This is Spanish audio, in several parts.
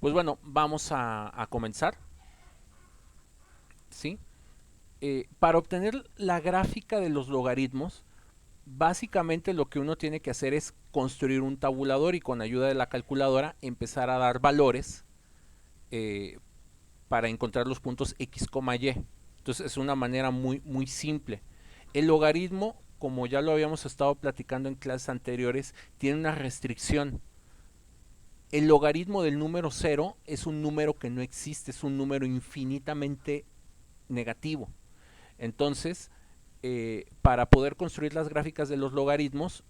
Pues bueno, vamos a comenzar, ¿sí? Para obtener la gráfica de los logaritmos, básicamente lo que uno tiene que hacer es construir un tabulador y con ayuda de la calculadora empezar a dar valores eh, para encontrar los puntos x, y. Entonces es una manera muy simple. El logaritmo, como ya lo habíamos estado platicando en clases anteriores, tiene una restricción. El logaritmo del número cero es un número que no existe, es un número infinitamente negativo. Entonces, para poder construir las gráficas de los logaritmos,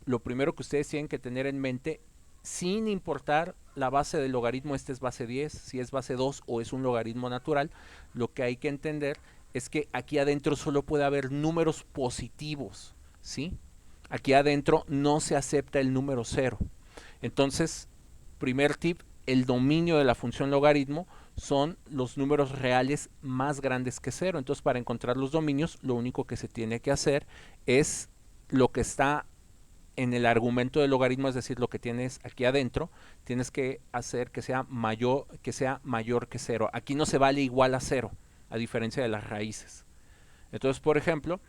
lo primero que ustedes tienen que tener en mente, sin importar la base del logaritmo, este es base 10, si es base 2 o es un logaritmo natural, lo que hay que entender es que aquí adentro solo puede haber números positivos, ¿sí? Aquí adentro no se acepta el número cero. Entonces, primer tip, el dominio de la función logaritmo son los números reales más grandes que cero. Entonces, para encontrar los dominios, lo único que se tiene que hacer es lo que está en el argumento del logaritmo, es decir, lo que tienes aquí adentro, tienes que hacer que sea mayor que cero. Aquí no se vale igual a cero, a diferencia de las raíces. Entonces, por ejemplo,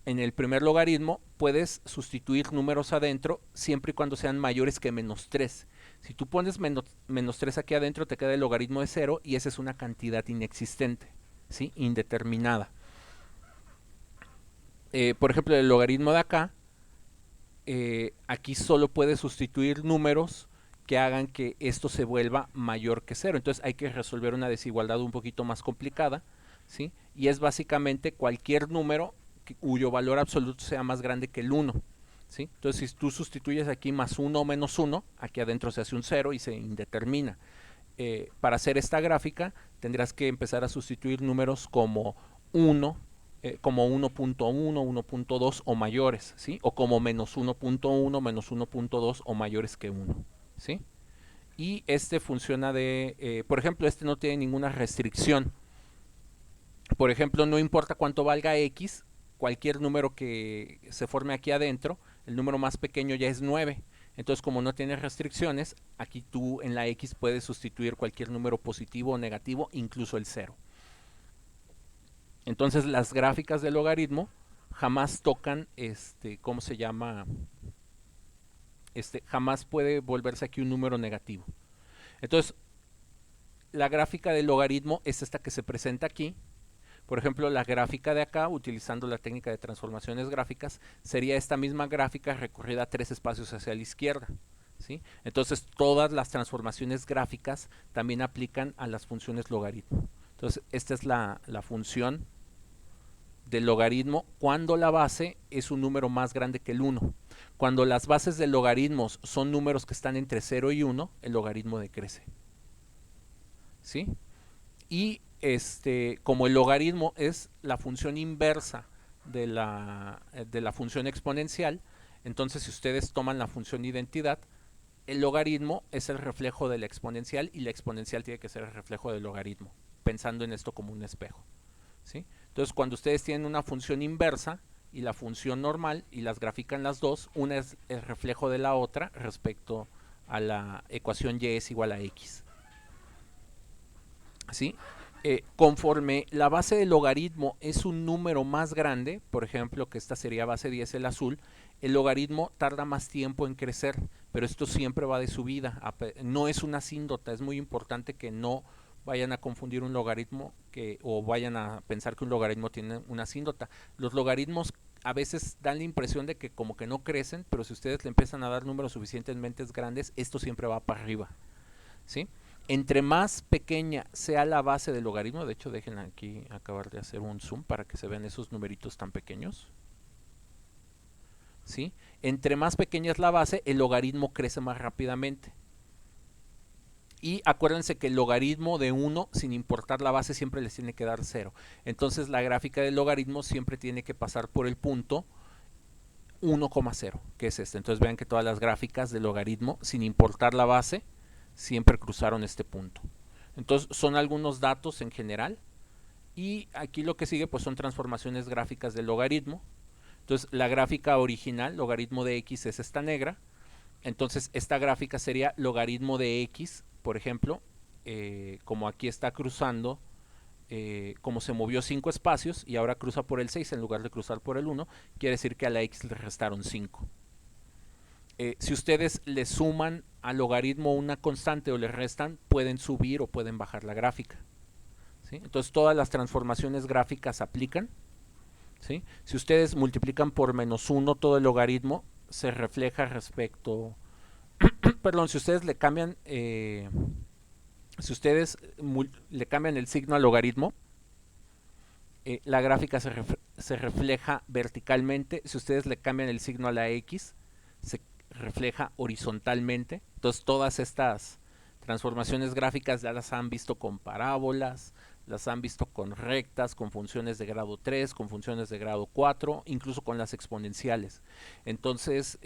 en el primer logaritmo puedes sustituir números adentro siempre y cuando sean mayores que menos 3. Si tú pones menos 3 aquí adentro, te queda el logaritmo de 0 y esa es una cantidad inexistente, ¿sí? Indeterminada. Por ejemplo, el logaritmo de acá, aquí solo puedes sustituir números que hagan que esto se vuelva mayor que 0. Entonces hay que resolver una desigualdad un poquito más complicada, ¿sí? Y es básicamente cualquier número cuyo valor absoluto sea más grande que el 1. ¿Sí? Entonces, si tú sustituyes aquí más 1 o menos 1, aquí adentro se hace un 0 y se indetermina. Para hacer esta gráfica, tendrás que empezar a sustituir números como 1, como 1.1, 1.2 o mayores, ¿sí? O como menos 1.1, menos 1.2 o mayores que 1, ¿sí? Y este funciona por ejemplo, este no tiene ninguna restricción. Por ejemplo, no importa cuánto valga x, cualquier número que se forme aquí adentro, el número más pequeño ya es 9. Entonces, como no tiene restricciones, aquí tú en la x puedes sustituir cualquier número positivo o negativo, incluso el 0. Entonces, las gráficas del logaritmo jamás tocan, ¿cómo se llama? Jamás puede volverse aquí un número negativo. Entonces, la gráfica del logaritmo es esta que se presenta aquí. Por ejemplo, la gráfica de acá, utilizando la técnica de transformaciones gráficas, sería esta misma gráfica recorrida 3 espacios hacia la izquierda, ¿sí? Entonces, todas las transformaciones gráficas también aplican a las funciones logaritmo. Entonces, esta es la función del logaritmo cuando la base es un número más grande que el 1. Cuando las bases de logaritmos son números que están entre 0 y 1, el logaritmo decrece, ¿sí? Y como el logaritmo es la función inversa de la función exponencial, entonces si ustedes toman la función de identidad, el logaritmo es el reflejo de la exponencial y la exponencial tiene que ser el reflejo del logaritmo, pensando en esto como un espejo, ¿sí? Entonces, cuando ustedes tienen una función inversa y la función normal y las grafican las dos, una es el reflejo de la otra respecto a la ecuación y es igual a x, ¿sí? Conforme la base del logaritmo es un número más grande, por ejemplo, que esta sería base 10, el azul, el logaritmo tarda más tiempo en crecer, pero esto siempre va de subida, no es una asíntota, es muy importante que no vayan a confundir un logaritmo o vayan a pensar que un logaritmo tiene una asíntota. Los logaritmos a veces dan la impresión de que como que no crecen, pero si ustedes le empiezan a dar números suficientemente grandes, esto siempre va para arriba, ¿sí? Entre más pequeña sea la base del logaritmo, de hecho dejen aquí acabar de hacer un zoom para que se vean esos numeritos tan pequeños, ¿sí? Entre más pequeña es la base, el logaritmo crece más rápidamente. Y acuérdense que el logaritmo de 1, sin importar la base, siempre les tiene que dar 0. Entonces la gráfica del logaritmo siempre tiene que pasar por el punto 1,0, que es este. Entonces vean que todas las gráficas del logaritmo, sin importar la base, siempre cruzaron este punto. Entonces son algunos datos en general. Y aquí lo que sigue pues son transformaciones gráficas del logaritmo. Entonces la gráfica original, logaritmo de x, es esta negra. Entonces esta gráfica sería logaritmo de x, por ejemplo, como aquí está cruzando, como se movió 5 espacios y ahora cruza por el 6 en lugar de cruzar por el 1, quiere decir que a la x le restaron 5. Si ustedes le suman al logaritmo una constante o le restan, pueden subir o pueden bajar la gráfica, ¿sí? Entonces todas las transformaciones gráficas aplican, ¿sí? Si ustedes multiplican por -1 todo el logaritmo, se refleja respecto... perdón, si ustedes le cambian... si ustedes le cambian el signo al logaritmo, la gráfica se refleja verticalmente. Si ustedes le cambian el signo a la x, se refleja horizontalmente. Entonces todas estas transformaciones gráficas ya las han visto con parábolas, las han visto con rectas, con funciones de grado 3, con funciones de grado 4, incluso con las exponenciales. Entonces,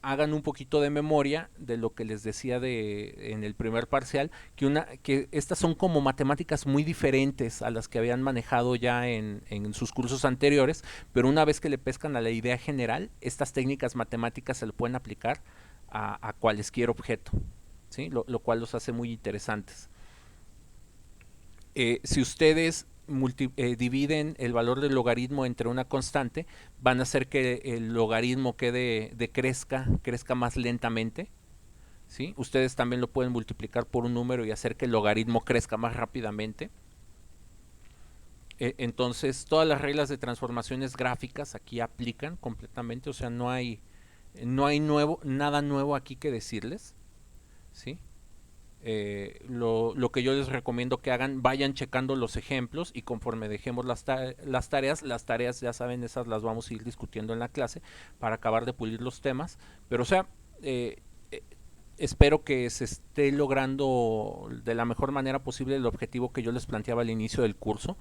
hagan un poquito de memoria de lo que les decía en el primer parcial, que estas son como matemáticas muy diferentes a las que habían manejado ya en sus cursos anteriores, pero una vez que le pescan a la idea general, estas técnicas matemáticas se le pueden aplicar a cualesquier objeto, ¿sí? Lo cual los hace muy interesantes. Si ustedes dividen el valor del logaritmo entre una constante, van a hacer que el logaritmo crezca más lentamente, ¿sí? Ustedes también lo pueden multiplicar por un número y hacer que el logaritmo crezca más rápidamente. Entonces todas las reglas de transformaciones gráficas aquí aplican completamente, o sea, no hay nada nuevo aquí que decirles, ¿sí? Lo que yo les recomiendo que hagan, vayan checando los ejemplos y conforme dejemos las tareas ya saben, esas las vamos a ir discutiendo en la clase para acabar de pulir los temas, pero o sea, espero que se esté logrando de la mejor manera posible el objetivo que yo les planteaba al inicio del curso,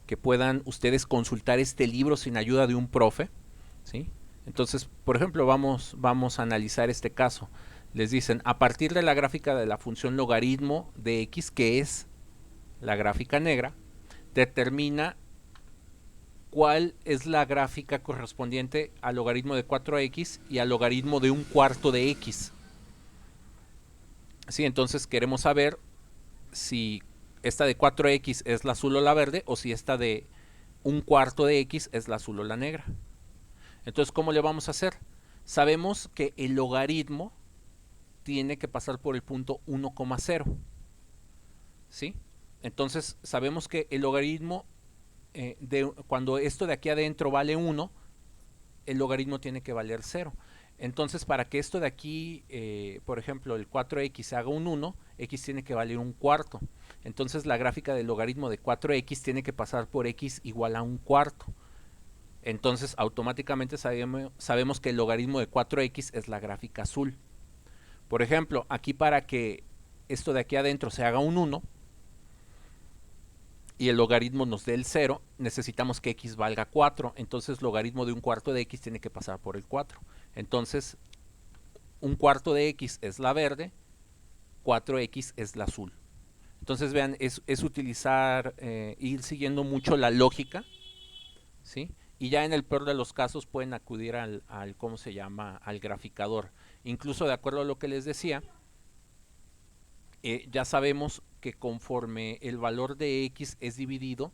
que puedan ustedes consultar este libro sin ayuda de un profe, ¿sí? Entonces, por ejemplo, vamos a analizar este caso. Les dicen, a partir de la gráfica de la función logaritmo de x, que es la gráfica negra, determina cuál es la gráfica correspondiente al logaritmo de 4x y al logaritmo de un cuarto de x. Sí, entonces queremos saber si esta de 4x es la azul o la verde, o si esta de un cuarto de x es la azul o la negra. Entonces, ¿cómo le vamos a hacer? Sabemos que el logaritmo tiene que pasar por el punto 1,0, ¿sí? Entonces sabemos que el logaritmo, cuando esto de aquí adentro vale 1, el logaritmo tiene que valer 0. Entonces, para que esto de aquí, por ejemplo, el 4x haga un 1, x tiene que valer un cuarto. Entonces la gráfica del logaritmo de 4x tiene que pasar por x igual a un cuarto. Entonces automáticamente sabemos que el logaritmo de 4x es la gráfica azul. Por ejemplo, aquí para que esto de aquí adentro se haga un 1 y el logaritmo nos dé el 0, necesitamos que x valga 4. Entonces logaritmo de un cuarto de x tiene que pasar por el 4. Entonces un cuarto de x es la verde, 4x es la azul. Entonces vean, es utilizar, ir siguiendo mucho la lógica, ¿sí? Y ya en el peor de los casos pueden acudir al ¿cómo se llama? Al graficador. Incluso de acuerdo a lo que les decía, ya sabemos que conforme el valor de x es dividido,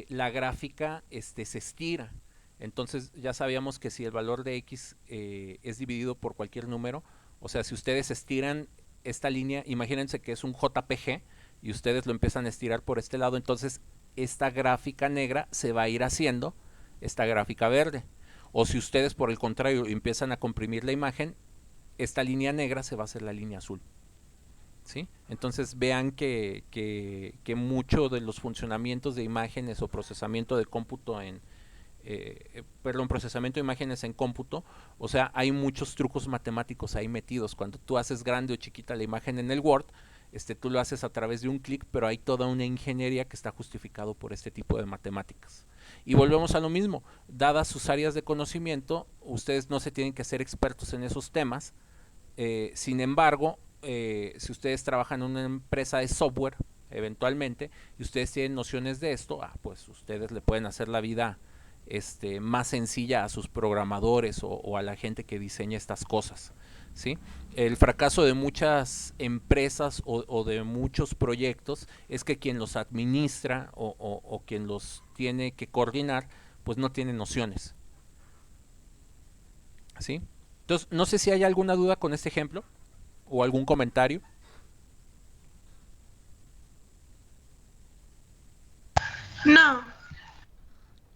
la gráfica se estira. Entonces ya sabíamos que si el valor de x es dividido por cualquier número, o sea, si ustedes estiran esta línea, imagínense que es un JPG y ustedes lo empiezan a estirar por este lado, entonces esta gráfica negra se va a ir haciendo esta gráfica verde. O si ustedes por el contrario empiezan a comprimir la imagen, esta línea negra se va a hacer la línea azul, ¿sí? Entonces vean que mucho de los funcionamientos de imágenes o procesamiento de cómputo procesamiento de imágenes en cómputo, o sea, hay muchos trucos matemáticos ahí metidos. Cuando tú haces grande o chiquita la imagen en el Word, tú lo haces a través de un clic, pero hay toda una ingeniería que está justificado por este tipo de matemáticas. Y volvemos a lo mismo, dadas sus áreas de conocimiento, ustedes no se tienen que ser expertos en esos temas. Sin embargo, si ustedes trabajan en una empresa de software, eventualmente, y ustedes tienen nociones de esto, pues ustedes le pueden hacer la vida más sencilla a sus programadores o a la gente que diseña estas cosas, ¿sí? El fracaso de muchas empresas o de muchos proyectos es que quien los administra o quien los tiene que coordinar, pues no tiene nociones, ¿sí? Entonces, no sé si hay alguna duda con este ejemplo o algún comentario. No.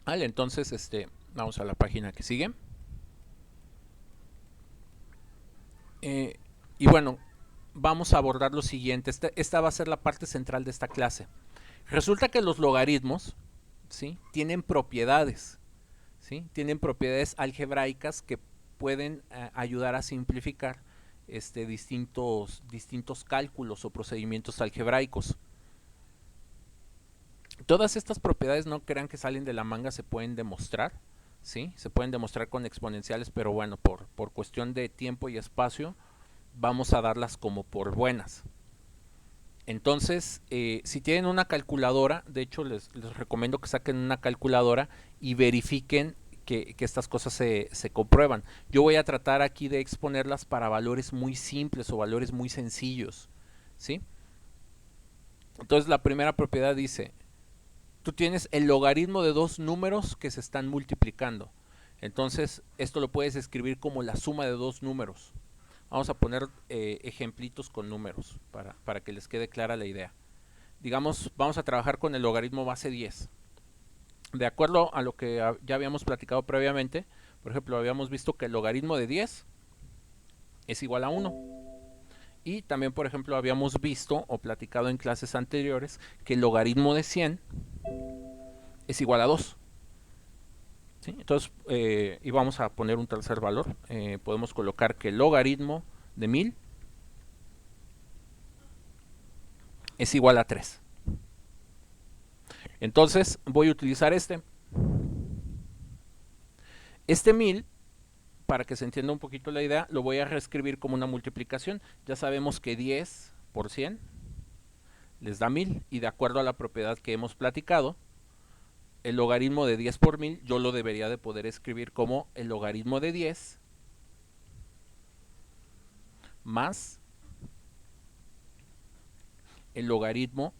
Vale, entonces, vamos a la página que sigue. Eh, y bueno, vamos a abordar lo siguiente. Esta va a ser la parte central de esta clase. Resulta que los logaritmos, ¿sí?, tienen propiedades, ¿sí? Tienen propiedades algebraicas que pueden ayudar a simplificar distintos cálculos o procedimientos algebraicos. Todas estas propiedades, no crean que salen de la manga, se pueden demostrar, ¿sí? Se pueden demostrar con exponenciales, pero bueno, por cuestión de tiempo y espacio, vamos a darlas como por buenas. Entonces, si tienen una calculadora, de hecho les recomiendo que saquen una calculadora y verifiquen que estas cosas se comprueban. Yo voy a tratar aquí de exponerlas para valores muy simples o valores muy sencillos, ¿sí? Entonces, la primera propiedad dice, tú tienes el logaritmo de dos números que se están multiplicando. Entonces, esto lo puedes escribir como la suma de dos números. Vamos a poner ejemplitos con números para que les quede clara la idea. Digamos, vamos a trabajar con el logaritmo base 10. De acuerdo a lo que ya habíamos platicado previamente, por ejemplo, habíamos visto que el logaritmo de 10 es igual a 1. Y también, por ejemplo, habíamos visto o platicado en clases anteriores que el logaritmo de 100 es igual a 2. ¿Sí? Entonces, y vamos a poner un tercer valor. Podemos colocar que el logaritmo de 1000 es igual a 3. Entonces, voy a utilizar Este 1000, para que se entienda un poquito la idea, lo voy a reescribir como una multiplicación. Ya sabemos que 10 por 100 les da 1000. Y de acuerdo a la propiedad que hemos platicado, el logaritmo de 10 por 1000 yo lo debería de poder escribir como el logaritmo de 10 más el logaritmo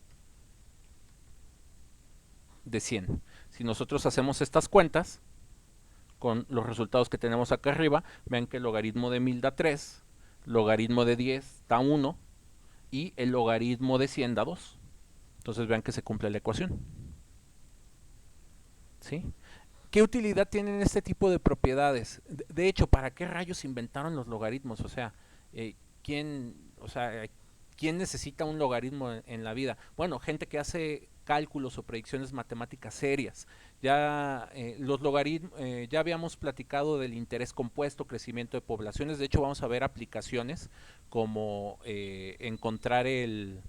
de 100. Si nosotros hacemos estas cuentas con los resultados que tenemos acá arriba, vean que el logaritmo de 1000 da 3, logaritmo de 10 da 1 y el logaritmo de 100 da 2. Entonces vean que se cumple la ecuación, ¿sí? ¿Qué utilidad tienen este tipo de propiedades? De hecho, ¿para qué rayos inventaron los logaritmos? O sea, eh, ¿quién, o sea, ¿quién necesita un logaritmo en la vida? Bueno, gente que hace cálculos o predicciones matemáticas serias. Ya los logaritmos, ya habíamos platicado del interés compuesto, crecimiento de poblaciones. De hecho, vamos a ver aplicaciones como encontrar el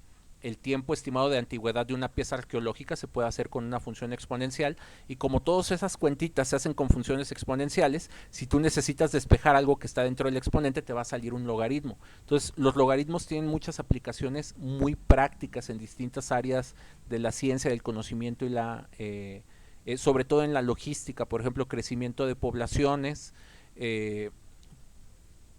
tiempo estimado de antigüedad de una pieza arqueológica se puede hacer con una función exponencial, y como todas esas cuentitas se hacen con funciones exponenciales, si tú necesitas despejar algo que está dentro del exponente te va a salir un logaritmo. Entonces los logaritmos tienen muchas aplicaciones muy prácticas en distintas áreas de la ciencia, del conocimiento y sobre todo en la logística, por ejemplo, crecimiento de poblaciones,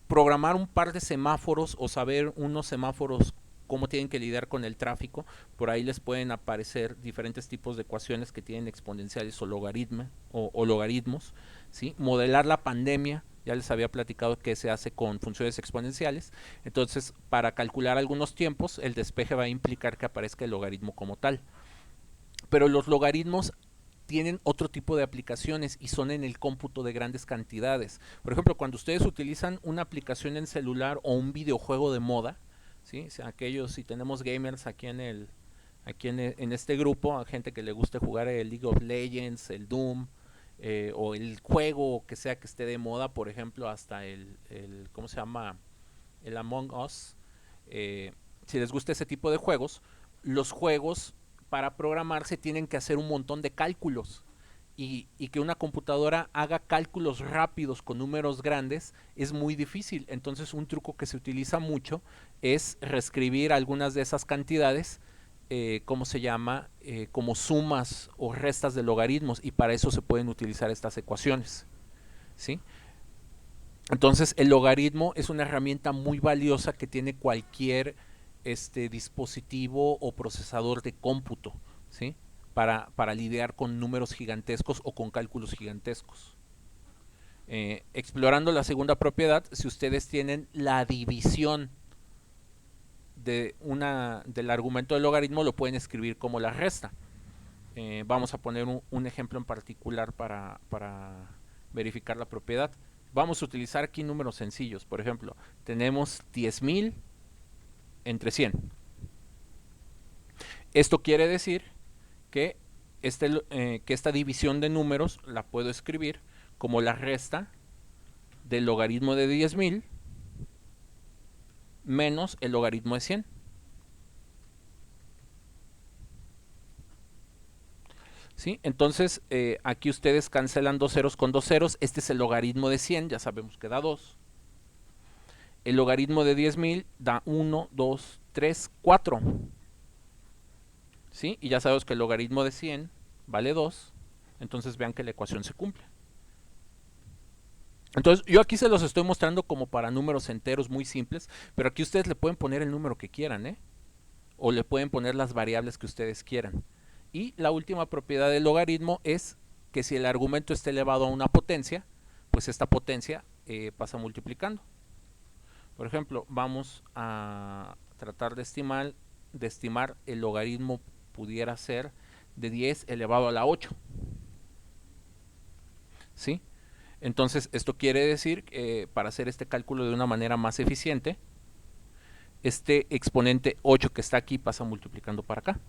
programar un par de semáforos o saber unos semáforos cómo tienen que lidiar con el tráfico. Por ahí les pueden aparecer diferentes tipos de ecuaciones que tienen exponenciales o logaritmos, ¿sí? Modelar la pandemia, ya les había platicado que se hace con funciones exponenciales. Entonces, para calcular algunos tiempos, el despeje va a implicar que aparezca el logaritmo como tal. Pero los logaritmos tienen otro tipo de aplicaciones y son en el cómputo de grandes cantidades. Por ejemplo, cuando ustedes utilizan una aplicación en celular o un videojuego de moda, ¿sí? O sea, aquellos, si tenemos gamers en este grupo, a gente que le guste jugar el League of Legends, el Doom, o el juego que sea que esté de moda, por ejemplo, hasta ¿cómo se llama? El Among Us. Si les gusta ese tipo de juegos, los juegos para programarse tienen que hacer un montón de cálculos. Y que una computadora haga cálculos rápidos con números grandes es muy difícil. Entonces un truco que se utiliza mucho es reescribir algunas de esas cantidades, ¿cómo se llama? Como sumas o restas de logaritmos, y para eso se pueden utilizar estas ecuaciones, ¿sí? Entonces el logaritmo es una herramienta muy valiosa que tiene cualquier dispositivo o procesador de cómputo, ¿sí? Para lidiar con números gigantescos o con cálculos gigantescos. Explorando la segunda propiedad, si ustedes tienen la división del argumento del logaritmo, lo pueden escribir como la resta. Vamos a poner un ejemplo en particular para verificar la propiedad. Vamos a utilizar aquí números sencillos. Por ejemplo, tenemos 10.000 entre 100. Esto quiere decir que esta división de números la puedo escribir como la resta del logaritmo de 10.000 menos el logaritmo de 100. ¿Sí? Entonces, aquí ustedes cancelan dos ceros con dos ceros. Este es el logaritmo de 100, ya sabemos que da 2. El logaritmo de 10.000 da 1, 2, 3, 4. ¿Sí? Y ya sabemos que el logaritmo de 100 vale 2. Entonces vean que la ecuación se cumple. Entonces yo aquí se los estoy mostrando como para números enteros muy simples, pero aquí ustedes le pueden poner el número que quieran, ¿eh? O le pueden poner las variables que ustedes quieran. Y la última propiedad del logaritmo es que si el argumento está elevado a una potencia, pues esta potencia pasa multiplicando. Por ejemplo, vamos a tratar de estimar el logaritmo pudiera ser de 10 elevado a la 8. ¿Sí? Entonces, esto quiere decir que para hacer este cálculo de una manera más eficiente, este exponente 8 que está aquí pasa multiplicando para acá.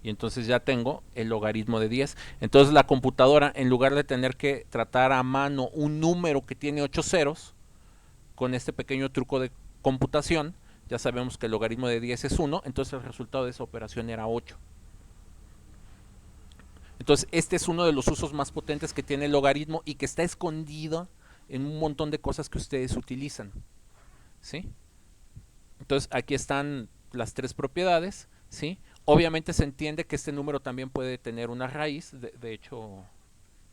Y entonces ya tengo el logaritmo de 10. Entonces la computadora, en lugar de tener que tratar a mano un número que tiene 8 ceros, con este pequeño truco de computación, ya sabemos que el logaritmo de 10 es 1, entonces el resultado de esa operación era 8. Entonces este es uno de los usos más potentes que tiene el logaritmo y que está escondido en un montón de cosas que ustedes utilizan. ¿Sí? Entonces aquí están las tres propiedades, ¿sí? Obviamente se entiende que este número también puede tener una raíz, de hecho,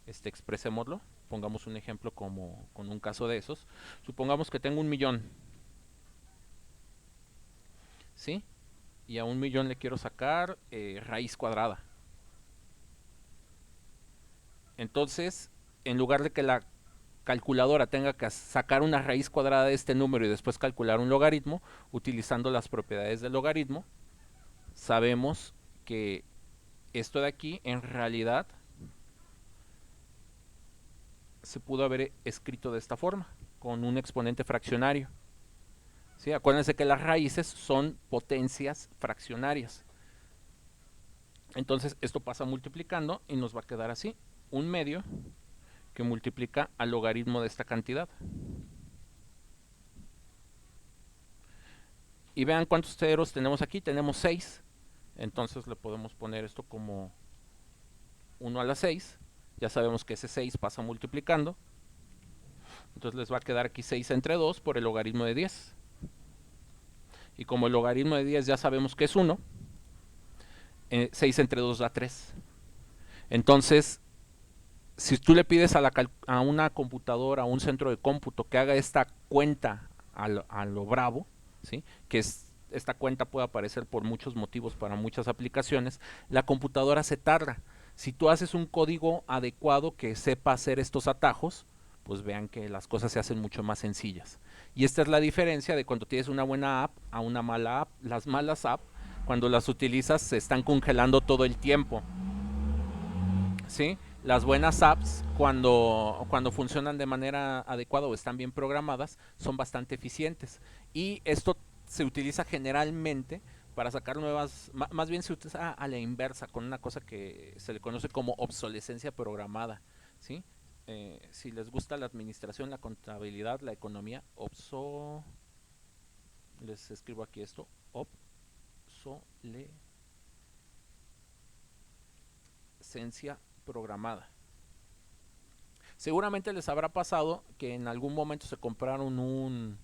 expresémoslo, pongamos un ejemplo como con un caso de esos. Supongamos que tengo 1.000.000, ¿sí? Y a 1.000.000 le quiero sacar raíz cuadrada. Entonces, en lugar de que la calculadora tenga que sacar una raíz cuadrada de este número y después calcular un logaritmo, utilizando las propiedades del logaritmo, sabemos que esto de aquí en realidad se pudo haber escrito de esta forma, con un exponente fraccionario. ¿Sí? Acuérdense que las raíces son potencias fraccionarias. Entonces esto pasa multiplicando y nos va a quedar así, un medio que multiplica al logaritmo de esta cantidad. Y vean cuántos ceros tenemos aquí, tenemos 6. Entonces le podemos poner esto como 1 a la 6. Ya sabemos que ese 6 pasa multiplicando. Entonces les va a quedar aquí 6 entre 2 por el logaritmo de 10. Y como el logaritmo de 10 ya sabemos que es 1, 6 entre 2 da 3. Entonces, si tú le pides a una computadora, a un centro de cómputo que haga esta cuenta a lo bravo, ¿sí? Que esta cuenta puede aparecer por muchos motivos para muchas aplicaciones, la computadora se tarda. Si tú haces un código adecuado que sepa hacer estos atajos, pues vean que las cosas se hacen mucho más sencillas. Y esta es la diferencia de cuando tienes una buena app a una mala app. Las malas apps, cuando las utilizas, se están congelando todo el tiempo. ¿Sí? Las buenas apps, cuando funcionan de manera adecuada o están bien programadas, son bastante eficientes. Y esto se utiliza generalmente para sacar nuevas, más bien se utiliza a la inversa, con una cosa que se le conoce como obsolescencia programada. ¿Sí? Si les gusta la administración, la contabilidad, la economía, les escribo aquí esto, obsolescencia programada. Seguramente les habrá pasado que en algún momento se compraron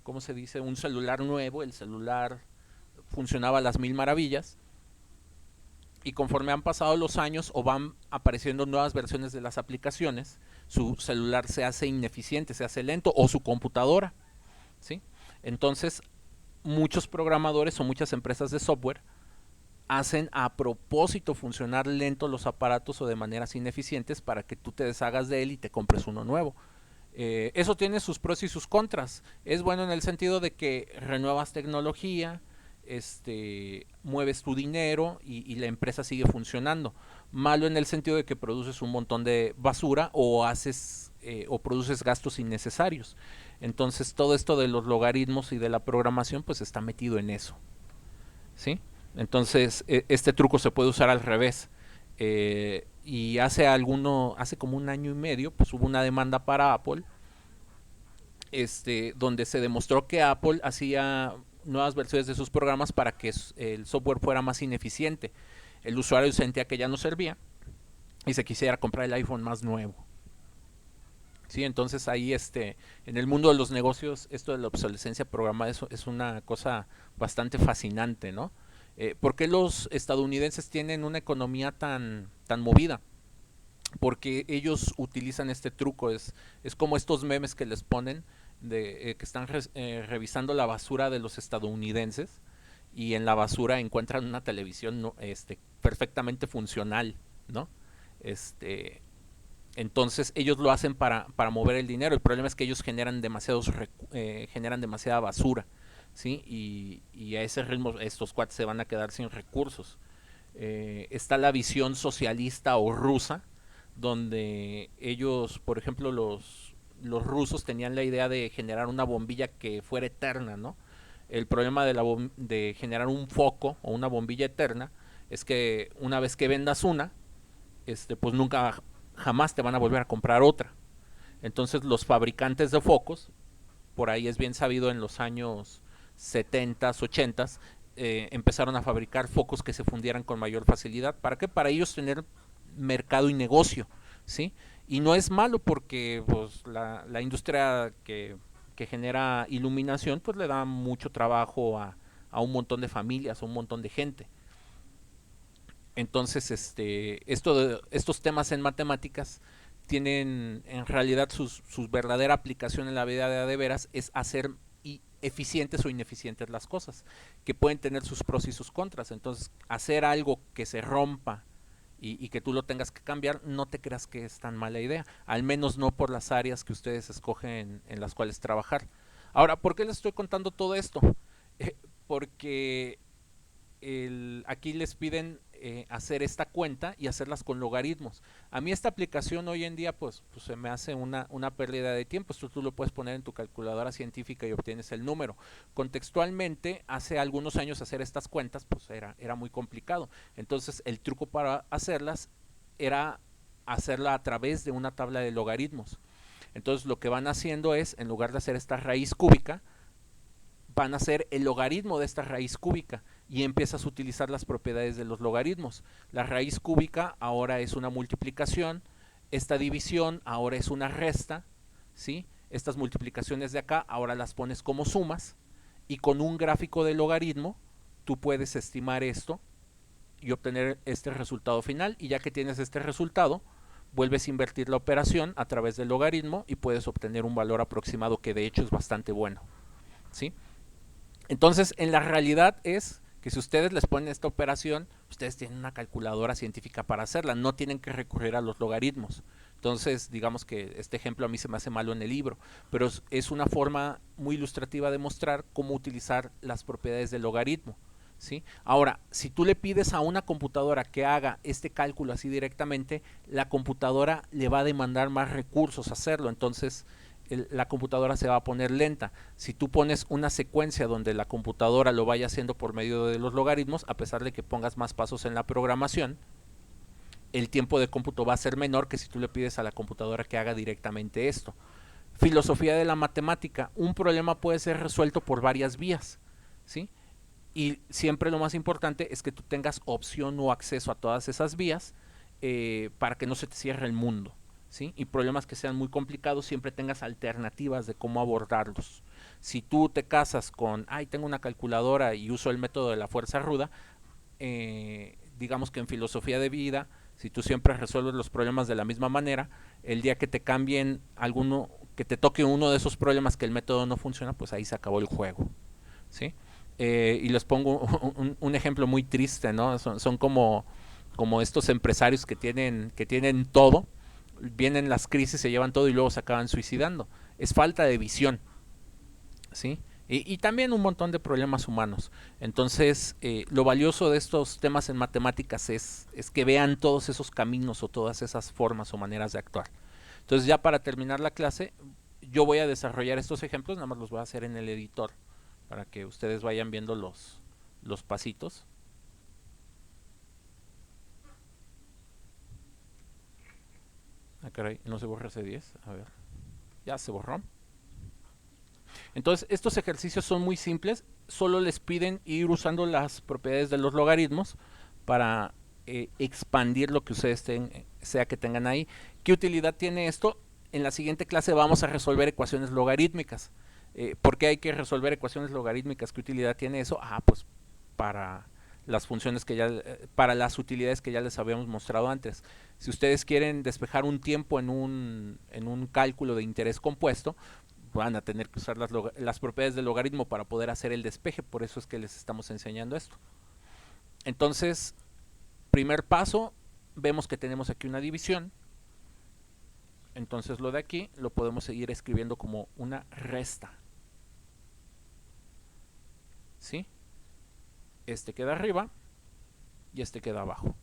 ¿cómo se dice? Un celular nuevo, el celular funcionaba a las mil maravillas, y conforme han pasado los años o van apareciendo nuevas versiones de las aplicaciones, su celular se hace ineficiente, se hace lento, o su computadora, ¿sí? Entonces, muchos programadores o muchas empresas de software hacen a propósito funcionar lento los aparatos o de maneras ineficientes para que tú te deshagas de él y te compres uno nuevo. Eso tiene sus pros y sus contras. Es bueno en el sentido de que renuevas tecnología, mueves tu dinero y la empresa sigue funcionando. Malo en el sentido de que produces un montón de basura o haces o produces gastos innecesarios. Entonces todo esto de los logaritmos y de la programación pues está metido en eso, ¿sí? Entonces este truco se puede usar al revés. Y hace como un año y medio pues hubo una demanda para Apple, donde se demostró que Apple hacía nuevas versiones de sus programas para que el software fuera más ineficiente. El usuario sentía que ya no servía y se quisiera comprar el iPhone más nuevo. Sí, entonces ahí en el mundo de los negocios esto de la obsolescencia programada es una cosa bastante fascinante, ¿no? ¿Por qué los estadounidenses tienen una economía tan movida? Porque ellos utilizan este truco, es como estos memes que les ponen de que están revisando la basura de los estadounidenses y en la basura encuentran una televisión, ¿no? Perfectamente funcional, ¿no? Este, entonces ellos lo hacen para mover el dinero. El problema es que ellos generan demasiada basura, ¿sí? Y a ese ritmo estos cuates se van a quedar sin recursos. Está la visión socialista o rusa, donde ellos, por ejemplo, los rusos tenían la idea de generar una bombilla que fuera eterna, ¿no? El problema de generar un foco o una bombilla eterna es que una vez que vendas una, pues nunca jamás te van a volver a comprar otra. Entonces los fabricantes de focos, por ahí es bien sabido en los años 70, 80, empezaron a fabricar focos que se fundieran con mayor facilidad. ¿Para qué? Para ellos tener mercado y negocio, ¿sí? Y no es malo porque pues, la industria que genera iluminación pues le da mucho trabajo a un montón de familias, a un montón de gente. Entonces, estos temas en matemáticas tienen en realidad su verdadera aplicación en la vida de veras es hacer eficientes o ineficientes las cosas, que pueden tener sus pros y sus contras. Entonces, hacer algo que se rompa y que tú lo tengas que cambiar, no te creas que es tan mala idea, al menos no por las áreas que ustedes escogen en las cuales trabajar. Ahora, ¿por qué les estoy contando todo esto? Porque aquí les piden hacer esta cuenta y hacerlas con logaritmos. A mí esta aplicación hoy en día pues se me hace una pérdida de tiempo. Esto tú lo puedes poner en tu calculadora científica y obtienes el número. Contextualmente, hace algunos años hacer estas cuentas pues era muy complicado. Entonces el truco para hacerlas era hacerla a través de una tabla de logaritmos. Entonces lo que van haciendo es, en lugar de hacer esta raíz cúbica, van a hacer el logaritmo de esta raíz cúbica y empiezas a utilizar las propiedades de los logaritmos. La raíz cúbica ahora es una multiplicación, esta división ahora es una resta, ¿sí? Estas multiplicaciones de acá ahora las pones como sumas y con un gráfico de logaritmo tú puedes estimar esto y obtener este resultado final, y ya que tienes este resultado vuelves a invertir la operación a través del logaritmo y puedes obtener un valor aproximado que de hecho es bastante bueno, ¿sí? Entonces, en la realidad es que si ustedes les ponen esta operación, ustedes tienen una calculadora científica para hacerla, no tienen que recurrir a los logaritmos. Entonces, digamos que este ejemplo a mí se me hace malo en el libro, pero es una forma muy ilustrativa de mostrar cómo utilizar las propiedades del logaritmo, ¿sí? Ahora, si tú le pides a una computadora que haga este cálculo así directamente, la computadora le va a demandar más recursos a hacerlo, entonces la computadora se va a poner lenta. Si tú pones una secuencia donde la computadora lo vaya haciendo por medio de los logaritmos, a pesar de que pongas más pasos en la programación, el tiempo de cómputo va a ser menor que si tú le pides a la computadora que haga directamente esto. Filosofía de la matemática. Un problema puede ser resuelto por varias vías, ¿sí? Y siempre lo más importante es que tú tengas opción o acceso a todas esas vías para que no se te cierre el mundo, ¿sí? Y problemas que sean muy complicados siempre tengas alternativas de cómo abordarlos. Si tú te casas con, ay, tengo una calculadora y uso el método de la fuerza ruda, digamos que en filosofía de vida Si tú siempre resuelves los problemas de la misma manera, el día que te cambien alguno, que te toque uno de esos problemas que el método no funciona, pues ahí se acabó el juego, ¿sí? Y les pongo un ejemplo muy triste, ¿no? Son como estos empresarios que tienen todo, vienen las crisis, se llevan todo y luego se acaban suicidando. Es falta de visión, ¿sí? Y también un montón de problemas humanos. Entonces, lo valioso de estos temas en matemáticas es que vean todos esos caminos o todas esas formas o maneras de actuar. Entonces, ya para terminar la clase, yo voy a desarrollar estos ejemplos, nada más los voy a hacer en el editor para que ustedes vayan viendo los pasitos. Ah, caray, no se borra ese 10. A ver, ya se borró. Entonces, estos ejercicios son muy simples, solo les piden ir usando las propiedades de los logaritmos para expandir lo que ustedes sea que tengan ahí. ¿Qué utilidad tiene esto? En la siguiente clase vamos a resolver ecuaciones logarítmicas. ¿Por qué hay que resolver ecuaciones logarítmicas? ¿Qué utilidad tiene eso? Ah, pues para las funciones que ya, para las utilidades que ya les habíamos mostrado antes. Si ustedes quieren despejar un tiempo en un cálculo de interés compuesto, van a tener que usar las propiedades del logaritmo para poder hacer el despeje, por eso es que les estamos enseñando esto. Entonces, primer paso, vemos que tenemos aquí una división, entonces lo de aquí lo podemos seguir escribiendo como una resta, ¿sí? Este queda arriba y este queda abajo.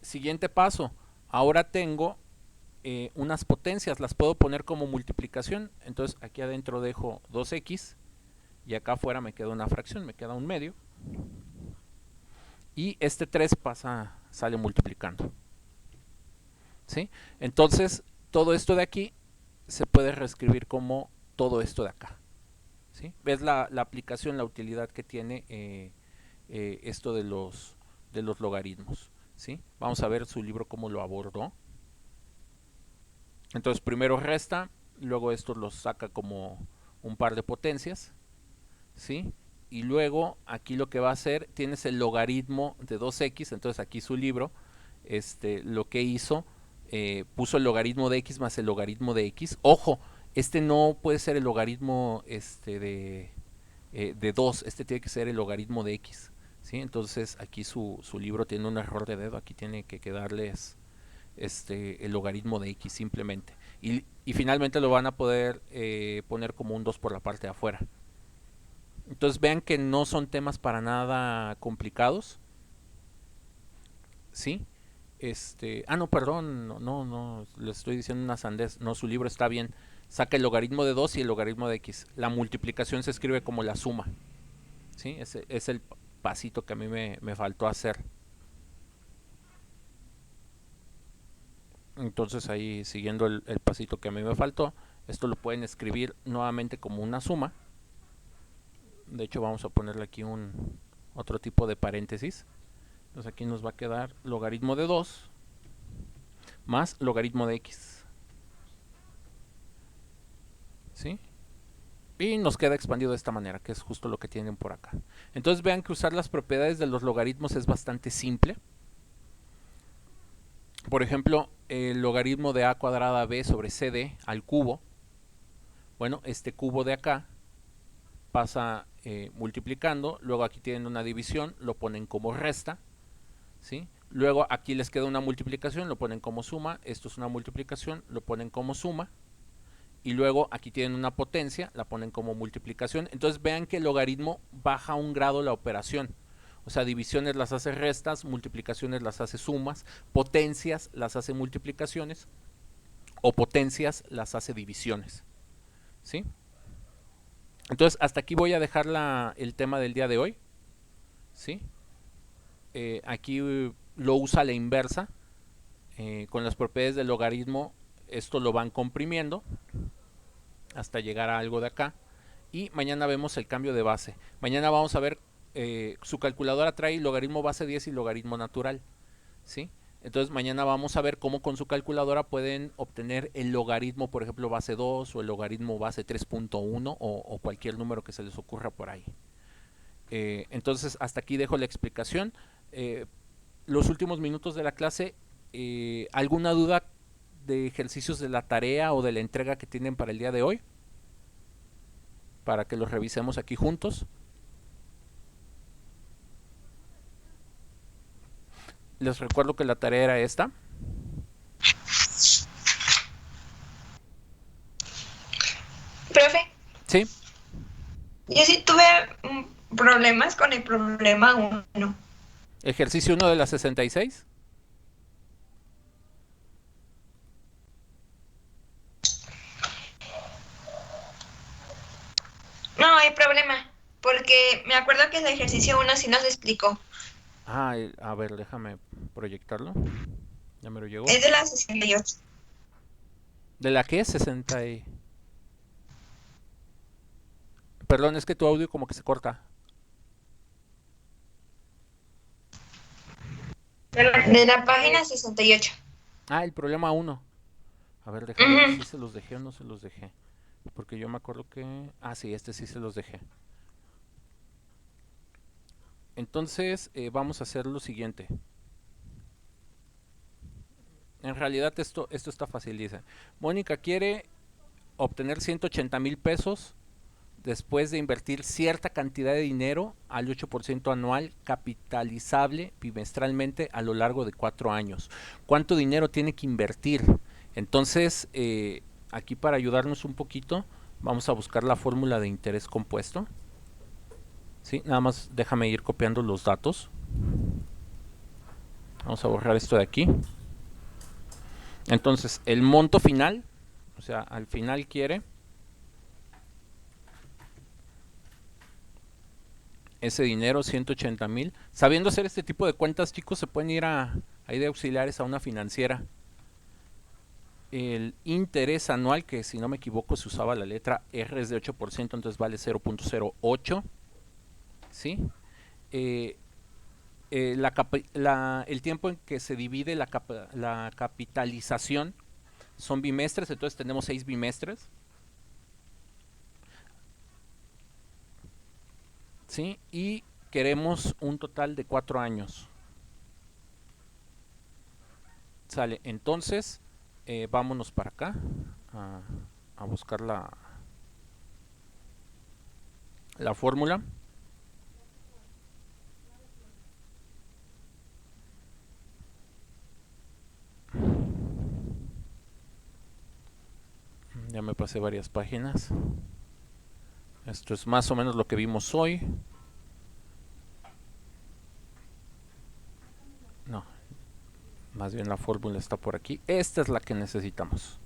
Siguiente paso, ahora tengo unas potencias, las puedo poner como multiplicación, entonces aquí adentro dejo 2x y acá afuera me queda una fracción, me queda un medio, y este 3 sale multiplicando, ¿sí? Entonces todo esto de aquí se puede reescribir como todo esto de acá, ¿sí? ¿Ves la aplicación, la utilidad que tiene esto de los logaritmos, ¿sí? Vamos a ver su libro cómo lo abordó. Entonces primero resta, luego esto los saca como un par de potencias, ¿sí? Y luego aquí lo que va a hacer, tienes el logaritmo de 2x, entonces aquí su libro, lo que hizo, puso el logaritmo de x más el logaritmo de x. Ojo, este no puede ser el logaritmo de 2, este tiene que ser el logaritmo de x, ¿sí? Entonces aquí su libro tiene un error de dedo, aquí tiene que quedarles el logaritmo de x simplemente. Y finalmente lo van a poder poner como un 2 por la parte de afuera. Entonces vean que no son temas para nada complicados, ¿sí? No, perdón, no, les estoy diciendo una sandez. No, su libro está bien. Saca el logaritmo de 2 y el logaritmo de x. La multiplicación se escribe como la suma, ¿sí? Ese es el pasito que a mí me faltó hacer. Entonces ahí, siguiendo el pasito que a mí me faltó, esto lo pueden escribir nuevamente como una suma. De hecho vamos a ponerle aquí otro tipo de paréntesis. Entonces aquí nos va a quedar logaritmo de 2 más logaritmo de x, ¿sí? Y nos queda expandido de esta manera, que es justo lo que tienen por acá. Entonces vean que usar las propiedades de los logaritmos es bastante simple. Por ejemplo, el logaritmo de a cuadrada b sobre cd al cubo. Bueno, este cubo de acá pasa multiplicando, luego aquí tienen una división, lo ponen como resta, ¿sí? Luego aquí les queda una multiplicación, lo ponen como suma, esto es una multiplicación, lo ponen como suma, y luego aquí tienen una potencia, la ponen como multiplicación. Entonces vean que el logaritmo baja un grado la operación. O sea, divisiones las hace restas, multiplicaciones las hace sumas, potencias las hace multiplicaciones, o potencias las hace divisiones, ¿sí? Entonces hasta aquí voy a dejar el tema del día de hoy, ¿sí? Aquí lo usa a la inversa, con las propiedades del logaritmo, esto lo van comprimiendo hasta llegar a algo de acá, y mañana vemos el cambio de base. Mañana vamos a ver, su calculadora trae logaritmo base 10 y logaritmo natural, ¿sí? Entonces mañana vamos a ver cómo con su calculadora pueden obtener el logaritmo, por ejemplo, base 2 o el logaritmo base 3.1 o cualquier número que se les ocurra por ahí. Entonces hasta aquí dejo la explicación. eh, los últimos minutos de la clase. ¿Alguna duda de ejercicios de la tarea o de la entrega que tienen para el día de hoy? Para que los revisemos aquí juntos. Les recuerdo que la tarea era esta. Profe, Sí. yo sí tuve problemas con el problema uno. Ejercicio 1 de la 66. No hay problema, porque me acuerdo que el ejercicio uno sí nos explicó. Ah, a ver, déjame proyectarlo. Ya me lo llegó. Es de la 68. ¿De la qué? 60 y... Perdón, es que tu audio como que se corta. De la página 68. Ah, el problema 1. A ver, déjame ver si se los dejé o no se los dejé. Porque yo me acuerdo que... Ah, sí, este sí se los dejé. Entonces, vamos a hacer lo siguiente. En realidad esto está fácil, dice. Mónica quiere obtener 180,000 pesos después de invertir cierta cantidad de dinero al 8% anual capitalizable bimestralmente a lo largo de 4 años. ¿Cuánto dinero tiene que invertir? Entonces, aquí para ayudarnos un poquito, vamos a buscar la fórmula de interés compuesto. ¿Sí? Nada más déjame ir copiando los datos. Vamos a borrar esto de aquí. Entonces, el monto final, o sea, al final quiere ese dinero, 180,000. Sabiendo hacer este tipo de cuentas, chicos, se pueden ir ahí de auxiliares a una financiera. El interés anual, que si no me equivoco se usaba la letra R, es de 8%, entonces vale 0.08. ¿Sí? El tiempo en que se divide la capitalización son bimestres, entonces tenemos 6 bimestres. ¿Sí? Y queremos un total de 4 años. Sale, entonces vámonos para acá a buscar la fórmula. Ya me pasé varias páginas. Esto es más o menos lo que vimos hoy. No, más bien la fórmula está por aquí. Esta es la que necesitamos.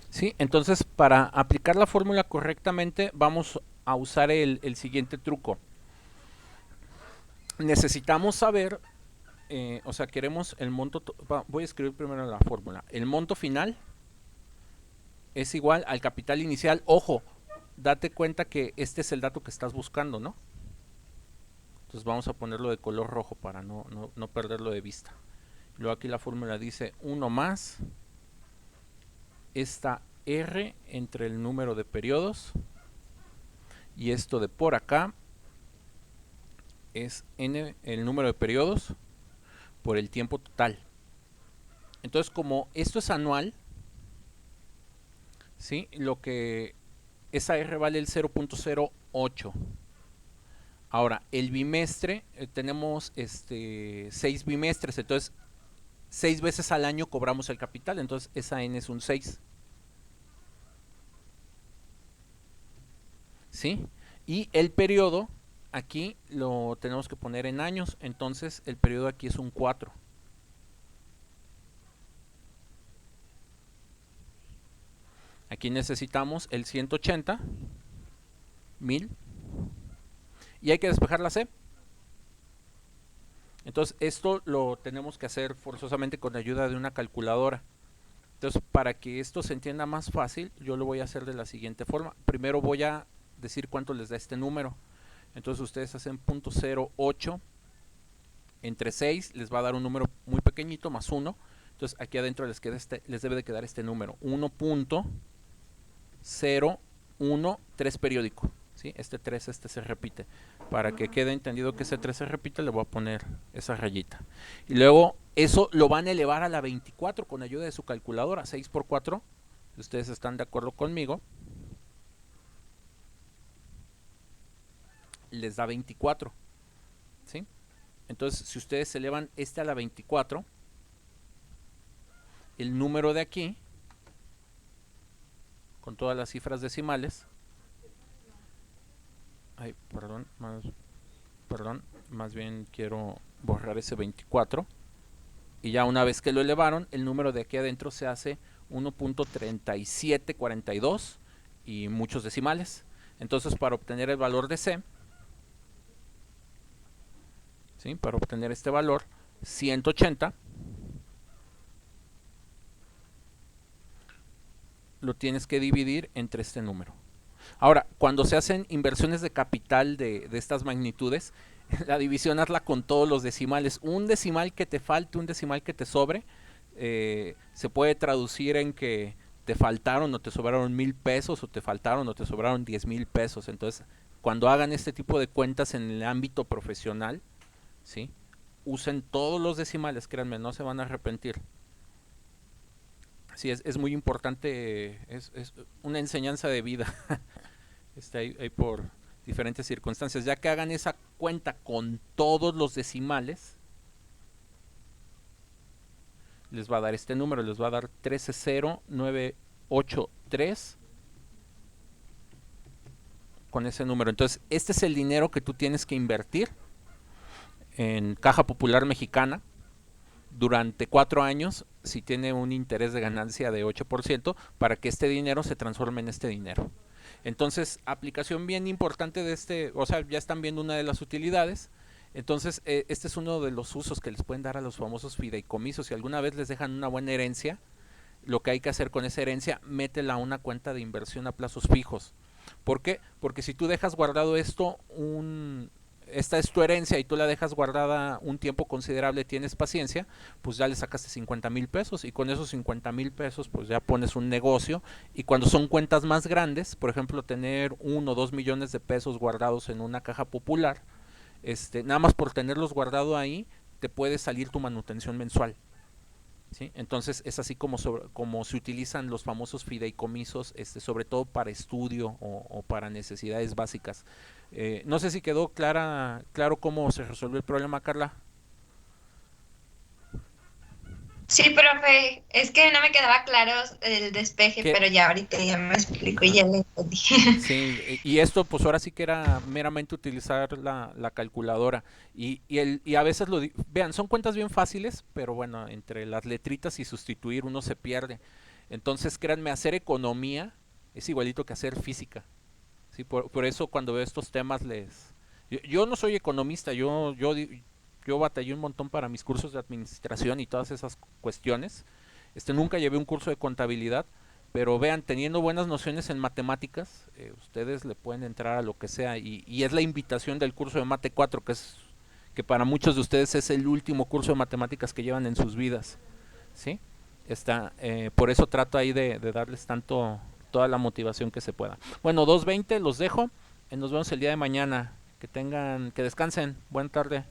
¿Sí? Entonces, para aplicar la fórmula correctamente, vamos a usar el siguiente truco. Necesitamos saber, o sea, queremos el monto. Voy a escribir primero la fórmula. El monto final es igual al capital inicial. Ojo, date cuenta que este es el dato que estás buscando, ¿no? Entonces vamos a ponerlo de color rojo para no perderlo de vista. Luego aquí la fórmula dice 1 más esta R entre el número de periodos, y esto de por acá es N, el número de periodos por el tiempo total. Entonces, como esto es anual, ¿sí? Lo que esa R vale el 0.08. Ahora, el bimestre, tenemos 6 bimestres, entonces 6 veces al año cobramos el capital, entonces esa N es un 6. ¿Sí? Y el periodo aquí lo tenemos que poner en años, entonces el periodo aquí es un 4. Aquí necesitamos el 180,000 y hay que despejar la C. Entonces esto lo tenemos que hacer forzosamente con la ayuda de una calculadora. Entonces, para que esto se entienda más fácil, yo lo voy a hacer de la siguiente forma. Primero voy a decir cuánto les da este número. Entonces ustedes hacen .08 entre 6, les va a dar un número muy pequeñito, más 1. Entonces aquí adentro les debe de quedar este número, 1.013 periódico. ¿sí? Este 3, este se repite. Para que quede entendido que ese 3 se repite, le voy a poner esa rayita. Y luego eso lo van a elevar a la 24 con ayuda de su calculadora. 6 por 4, si ustedes están de acuerdo conmigo, les da 24, ¿sí? Entonces, si ustedes elevan este a la 24, el número de aquí, con todas las cifras decimales, ay, perdón, más bien quiero borrar ese 24, y ya una vez que lo elevaron, el número de aquí adentro se hace 1.3742 y muchos decimales. Entonces, para obtener el valor de C, ¿sí? Para obtener este valor, 180 lo tienes que dividir entre este número. Ahora, cuando se hacen inversiones de capital de estas magnitudes, la división hazla con todos los decimales. Un decimal que te falte, un decimal que te sobre, se puede traducir en que te faltaron o te sobraron 1,000 pesos, o te faltaron o te sobraron 10,000 pesos. Entonces, cuando hagan este tipo de cuentas en el ámbito profesional, ¿sí? Usen todos los decimales, créanme, no se van a arrepentir. Sí, es muy importante, es una enseñanza de vida. Hay por diferentes circunstancias. Ya que hagan esa cuenta con todos los decimales, les va a dar este número, les va a dar 130983 con ese número. Entonces, este es el dinero que tú tienes que invertir en Caja Popular Mexicana durante 4 años, si tiene un interés de ganancia de 8%, para que este dinero se transforme en este dinero. Entonces, aplicación bien importante de este, o sea, ya están viendo una de las utilidades. Entonces, este es uno de los usos que les pueden dar a los famosos fideicomisos. Si alguna vez les dejan una buena herencia, lo que hay que hacer con esa herencia, métela a una cuenta de inversión a plazos fijos. ¿Por qué? Porque si tú dejas guardado esto, esta es tu herencia y tú la dejas guardada un tiempo considerable, tienes paciencia, pues ya le sacaste 50,000 pesos, y con esos 50,000 pesos pues ya pones un negocio. Y cuando son cuentas más grandes, por ejemplo tener 1 o 2 millones de pesos guardados en una caja popular, nada más por tenerlos guardado ahí te puede salir tu manutención mensual, ¿sí? Entonces es así como se utilizan los famosos fideicomisos, sobre todo para estudio o para necesidades básicas. No sé si quedó claro cómo se resolvió el problema, Carla. Sí, profe, es que no me quedaba claro el despeje, Que pero ya ahorita ya me explico y ya le entendí. sí, y esto pues ahora sí que era meramente utilizar la calculadora. Y a veces vean, son cuentas bien fáciles, pero bueno, entre las letritas y sustituir uno se pierde. Entonces créanme, hacer economía es igualito que hacer física. Sí, por eso cuando veo estos temas yo no soy economista, yo batallé un montón para mis cursos de administración y todas esas cuestiones. Nunca llevé un curso de contabilidad, pero vean, teniendo buenas nociones en matemáticas, ustedes le pueden entrar a lo que sea. Y es la invitación del curso de Mate 4, que para muchos de ustedes es el último curso de matemáticas que llevan en sus vidas. ¿Sí? Por eso trato ahí de darles toda la motivación que se pueda. Bueno, 2:20 los dejo. Nos vemos el día de mañana. Que descansen. Buena tarde.